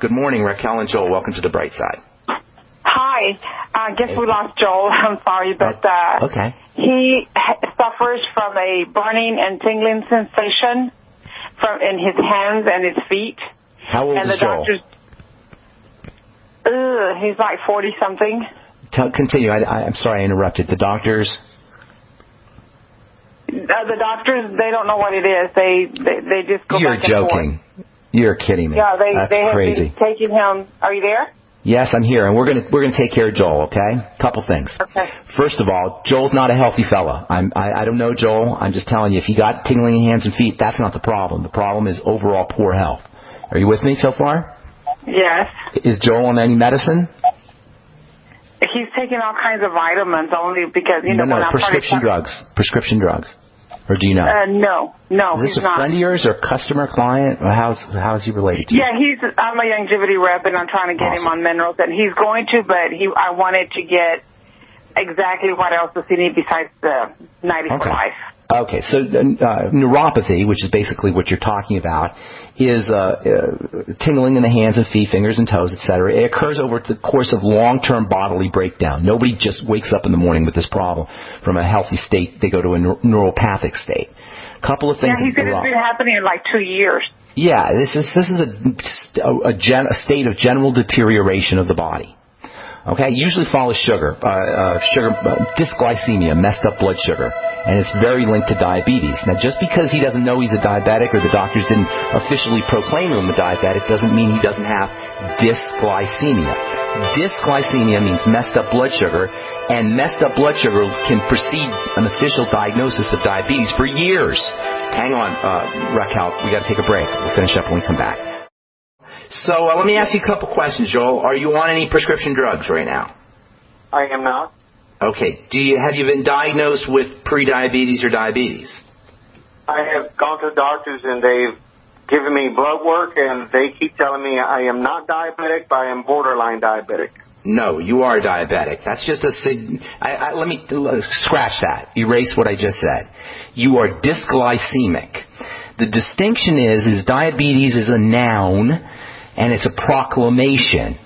Good morning, Raquel and Joel. Welcome to the bright side. Hi. I guess we lost Joel. I'm sorry, but okay. He suffers from a burning and tingling sensation in his hands and his feet. How old is Joel? He's like 40-something. Continue. I'm sorry I interrupted. The doctors? The doctors, they don't know what it is. They just go You're back and forth. joking. You're kidding me. Yeah, That's they have crazy. been taking him. Are you there? Yes, I'm here, and we're gonna take care of Joel. Okay, couple things. Okay. First of all, Joel's not a healthy fella. I don't know Joel. I'm just telling you, if you got tingling hands and feet, that's not the problem. The problem is overall poor health. Are you with me so far? Yes. Is Joel on any medicine? He's taking all kinds of vitamins only because No, prescription drugs. Prescription drugs. Or do you know? No, Is this he's not. a friend of yours or customer, client? Or how is he related to you? Yeah, I'm a longevity rep, and I'm trying to get him on minerals, and he's going to, but I wanted to get exactly what else does he need besides the 90 for life. Okay, so neuropathy, which is basically what you're talking about, is tingling in the hands and feet, fingers and toes, etc. It occurs over the course of long-term bodily breakdown. Nobody just wakes up in the morning with this problem. From a healthy state, they go to a neuropathic state. Couple of things. Yeah, he said it's been happening in like 2 years. Yeah, this is a state of general deterioration of the body. Okay, usually follows sugar, dysglycemia, messed up blood sugar, and it's very linked to diabetes. Now, just because he doesn't know he's a diabetic or the doctors didn't officially proclaim him a diabetic doesn't mean he doesn't have dysglycemia. Dysglycemia means messed up blood sugar, and messed up blood sugar can precede an official diagnosis of diabetes for years. Hang on, Raquel, we got to take a break. We'll finish up when we come back. So let me ask you a couple questions, Joel. Are you on any prescription drugs right now? I am not. Okay. Have you been diagnosed with prediabetes or diabetes? I have gone to doctors and they've given me blood work and they keep telling me I am not diabetic, but I am borderline diabetic. No, you are diabetic. That's just let me scratch that. Erase what I just said. You are dysglycemic. The distinction is diabetes is a noun. And it's a proclamation.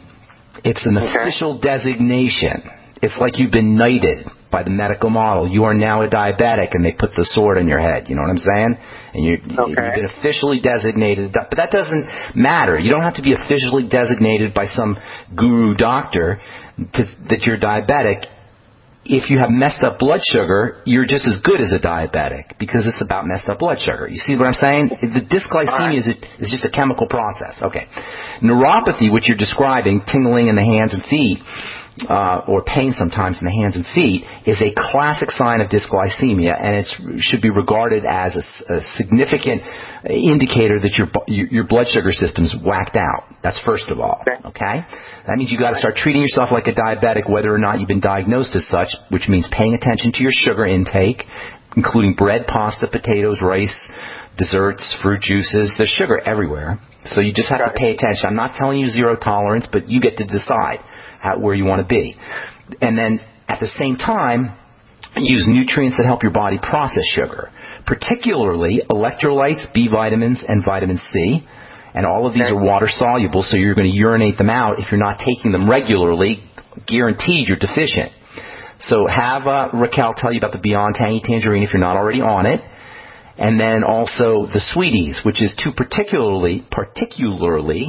It's an official designation. It's like you've been knighted by the medical model. You are now a diabetic, and they put the sword in your head. You know what I'm saying? And you've been officially designated. But that doesn't matter. You don't have to be officially designated by some guru doctor that you're diabetic. If you have messed up blood sugar, you're just as good as a diabetic because it's about messed up blood sugar. You see what I'm saying? The dysglycemia is just a chemical process. Okay. Neuropathy, which you're describing, tingling in the hands and feet, or pain sometimes in the hands and feet, is a classic sign of dysglycemia, and it should be regarded as a significant indicator that your blood sugar system's whacked out. That's first of all. Okay? That means you got to start treating yourself like a diabetic, whether or not you've been diagnosed as such, which means paying attention to your sugar intake, including bread, pasta, potatoes, rice, desserts, fruit juices. There's sugar everywhere, so you just have to pay attention. I'm not telling you zero tolerance, but you get to decide where you want to be. And then at the same time, use nutrients that help your body process sugar, particularly electrolytes, B vitamins, and vitamin C. And all of these are water soluble, so you're going to urinate them out. If you're not taking them regularly, guaranteed you're deficient. So have Raquel tell you about the Beyond Tangy Tangerine if you're not already on it. And then also the Sweeties, which is two particularly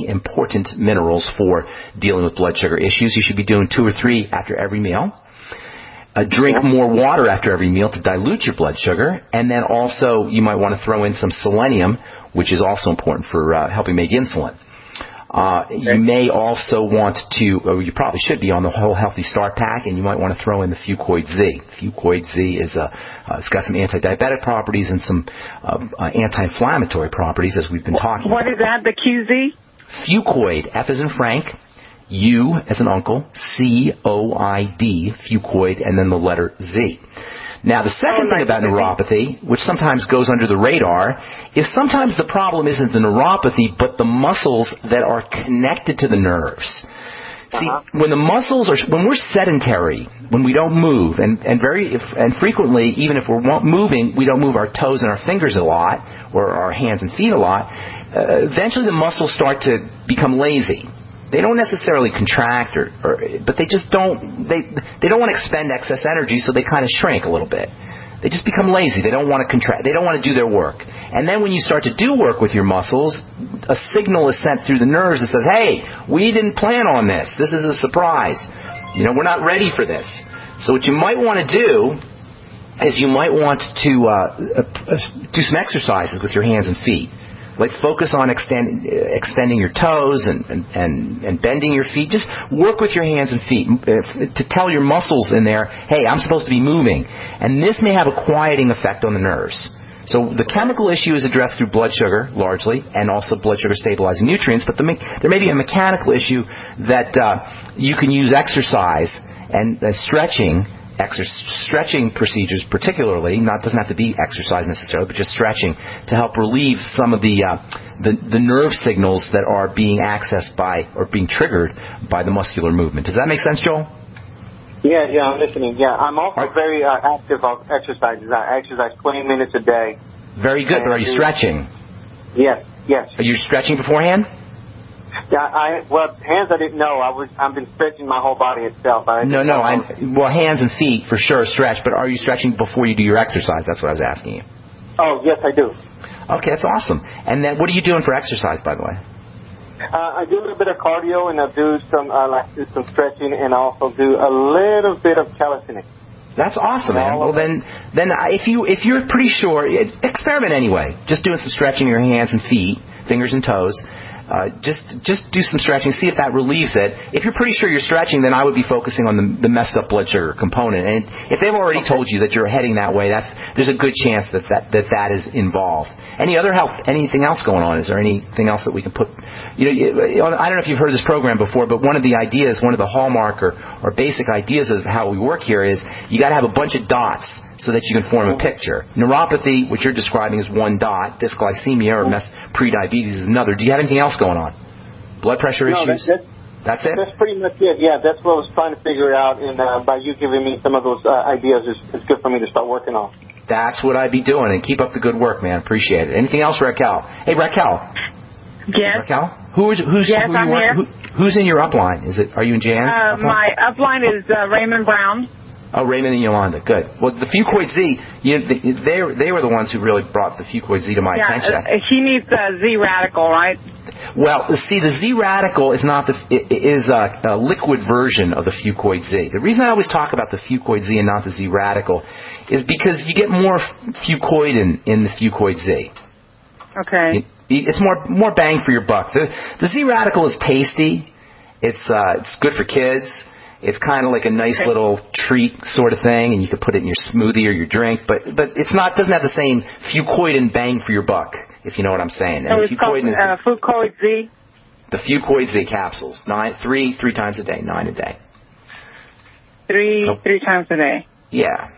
important minerals for dealing with blood sugar issues. You should be doing 2 or 3 after every meal. Drink more water after every meal to dilute your blood sugar. And then also you might want to throw in some selenium, which is also important for helping make insulin. You may also want to, or you probably should be on the Whole Healthy Start Pack, and you might want to throw in the Fucoid Z. Fucoid Z is it's got some anti-diabetic properties and some anti-inflammatory properties, as we've been talking about. What is that, the QZ? Fucoid, F as in Frank, U as in uncle, C-O-I-D, Fucoid, and then the letter Z. Now, the second thing about neuropathy, which sometimes goes under the radar, is sometimes the problem isn't the neuropathy, but the muscles that are connected to the nerves. See, when the muscles are, when we're sedentary, when we don't move, and frequently, even if we're moving, we don't move our toes and our fingers a lot, or our hands and feet a lot, eventually the muscles start to become lazy. They don't necessarily contract, but they just don't, they don't want to expend excess energy, so they kind of shrink a little bit. They just become lazy. They don't want to contract. They don't want to do their work. And then when you start to do work with your muscles, a signal is sent through the nerves that says, hey, we didn't plan on this. This is a surprise. We're not ready for this. So what you might want to do is you might want to do some exercises with your hands and feet. Like focus on extending your toes and bending your feet. Just work with your hands and feet to tell your muscles in there, hey, I'm supposed to be moving. And this may have a quieting effect on the nerves. So the chemical issue is addressed through blood sugar, largely, and also blood sugar stabilizing nutrients. But there may be a mechanical issue that you can use exercise and stretching procedures particularly, doesn't have to be exercise necessarily, but just stretching to help relieve some of the nerve signals that are being accessed by or being triggered by the muscular movement. Does that make sense, Joel? Yeah, I'm listening. Yeah, I'm also very active on exercises. I exercise 20 minutes a day. Very good, but are you stretching? Yes. Are you stretching beforehand? Yeah, hands I didn't know. I've been stretching my whole body itself. Well, hands and feet for sure stretch, but are you stretching before you do your exercise? That's what I was asking you. Oh, yes, I do. Okay, that's awesome. And then what are you doing for exercise, by the way? I do a little bit of cardio, and I do some stretching, and I also do a little bit of calisthenics. That's awesome, man. Well, then, if you're pretty sure, experiment anyway. Just doing some stretching your hands and feet, fingers and toes. Just do some stretching, see if that relieves it. If you're pretty sure you're stretching, then I would be focusing on the messed up blood sugar component. And if they've already told you that you're heading that way, there's a good chance that is involved. Anything else going on? Is there anything else that we can put? I don't know if you've heard this program before, but one of the hallmark or basic ideas of how we work here is you got to have a bunch of dots so that you can form a picture. Neuropathy, which you're describing, is one dot. Dysglycemia or prediabetes is another. Do you have anything else going on? Blood pressure issues? That's it? That's pretty much it. Yeah, that's what I was trying to figure out. And by you giving me some of those ideas, it's good for me to start working on. That's what I'd be doing. And keep up the good work, man. Appreciate it. Anything else, Raquel? Hey, Raquel. Yes. Raquel? Who's I'm here. Who's in your upline? Are you in Jan's? My upline is Raymond Brown. Oh, Raymond and Yolanda. Good. Well, the Fucoid Z, they were the ones who really brought the Fucoid Z to my attention. He needs the Z radical, right? Well, see, the Z radical is a liquid version of the Fucoid Z. The reason I always talk about the Fucoid Z and not the Z radical is because you get more Fucoid in the Fucoid Z. Okay. It's more bang for your buck. The Z radical is tasty. It's good for kids. It's kind of like a nice little treat sort of thing, and you could put it in your smoothie or your drink, but doesn't have the same Fucoid and bang for your buck, if you know what I'm saying. And so it's called Fucoid Z? The Fucoid Z capsules, three times a day, 9 a day. Three times a day. Yeah.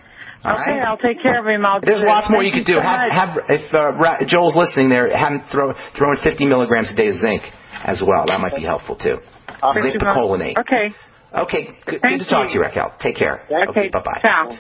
All right. I'll take care of him. There's lots more you could do. If Joel's listening there, have him throw in 50 milligrams a day of zinc as well. That might be helpful too. Zinc picolinate. Okay. Okay, good to talk to you, Raquel. Take care. Okay, bye-bye. Ciao.